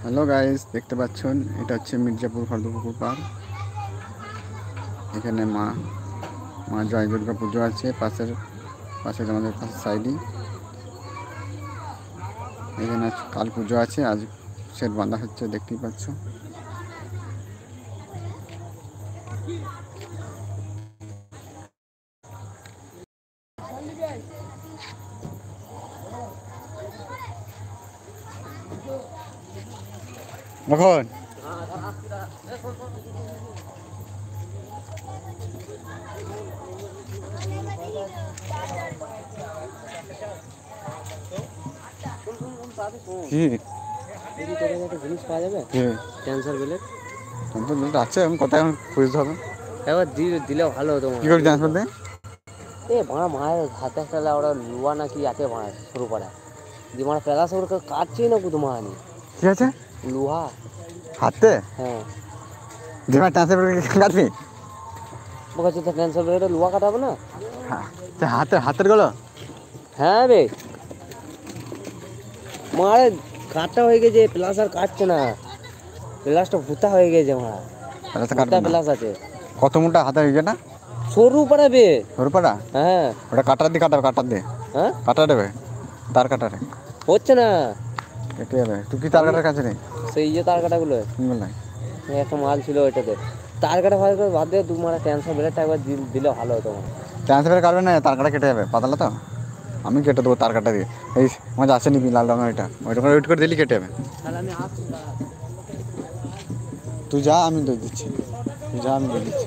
Hello guys, দেখতে পাচ্ছেন এটা হচ্ছে মির্জাপুর খড়দপুকুর পার্ক। এখানে মা জয় দুর্গা পুজো আছে। পাশে আমাদের পাশের সাইডই এখানে কাল পুজো আছে। আজ সেট বাঁধা হচ্ছে, দেখতেই পাচ্ছ। এখন কি জিনিস পাওয়া যাবে? ক্যান্সার বেলেট আছে, এখন কোথায় এখন খুঁজতে হবে। একবার দিলে ভালো হতো। কি করে ট্রান্সফার দেয়? এ ভাড়া মায়ের হাতে একটা ওরা লুয়া না কি আছে ভাড়া শুরু করা যে মারা প্যালাস ওর কাটছে না কুতো মানি কি আছে লুহা হাতে? হ্যাঁ যেমন ট্রান্সফার কাটবি বলছে তো ক্যান্সার বেলেটে লুহা কাটাবে না। হাতের গেলো। হ্যাঁ রে মারে কাটটা হয়ে গেছে, প্লাস আর কাটছে না, প্লাসটা ভুতা হয়ে গেছে মারা। প্লাস আছে কত মোটা হাতের ইয়েটা? সরু পাড়াবে সরু পাড়া। হ্যাঁ ওটা কাটার দিয়ে কাটার দিয়ে হ্যাঁ কাটা দেবে, তার কাটারে হচ্ছে না। কেটে যাবে। তুই কি তার কাটার কাছে নেই? সেই যে তার কাটাগুলো কি বললাই একটা মাল ছিল ওইটাতে তার কাটা ভালো করে বাদ দিয়ে তোমার ক্যান্সার বেলেটটা একবার দিলে ভালো হতো। ট্রান্সফার কাটবে না, তার কাটা কেটে যাবে। পাতলা তো, আমি কেটে দেবো তার কাটা দিয়ে। এই আমার আসে নিবি লাল রঙের ওইটা ওয়েট করে দিলি কেটে যাবে। তাহলে আমি আসছি। তুই যা, আমি দিয়ে দিচ্ছি। তুই যা, আমি দিয়ে দিচ্ছি।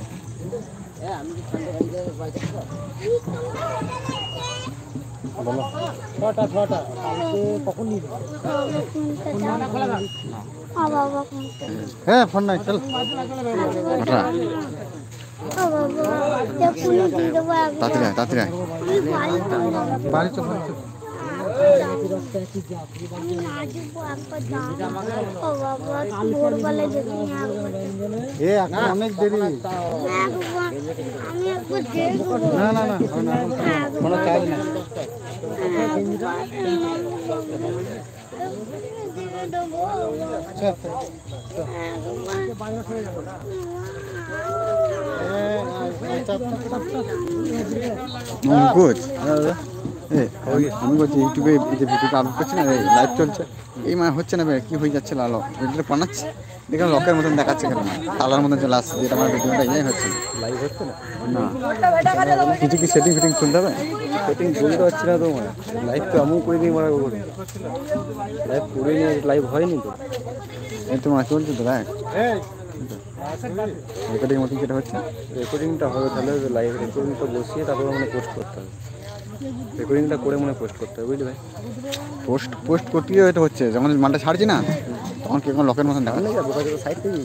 বলো ছটা কখন নিবি? হ্যাঁ ফোন নাই, চল তাড়াতাড়ি আয়। বাড়ি চল অনেক দেরি। না না না, কোনো কাজ নেই। আমি বলছি ইউটিউবে যে ভিডিওটা আপলোড করছি না, লাইভ চলছে, এই মানে হচ্ছে না কি হয়ে যাচ্ছে লালো ভিডিওটা বানাচ্ছি, দেখলাম লকের মতন দেখাচ্ছে কেন তালার মতন চলে আসছে, যেটা আমার ভিডিওটা ইয়ে হচ্ছে লাইভ হচ্ছে না। কিছু কি সেটিং শুনতে হবে? সেটিং বলতে পারছি না তো, মানে লাইভ তো আমিও করে দিই, মারা করে লাইভ করে নিয়ে লাইভ হয়নি তো, এই তো চলছে তো লাইভ। রেকর্ডিং মতন যেটা হচ্ছে, রেকর্ডিংটা হবে তাহলে লাইভ রেকর্ডিংটা বসিয়ে তারপরে মানে পোস্ট করতে হবে। রেকর্ডিংটা করে মনে পোস্ট করতে হবে, বুঝলি? পোস্ট করতে গিয়ে হয়তো হচ্ছে, যখন মালটা ছাড়ছি না তখন কি লকের মতন দেখা নেই, সাইড থেকে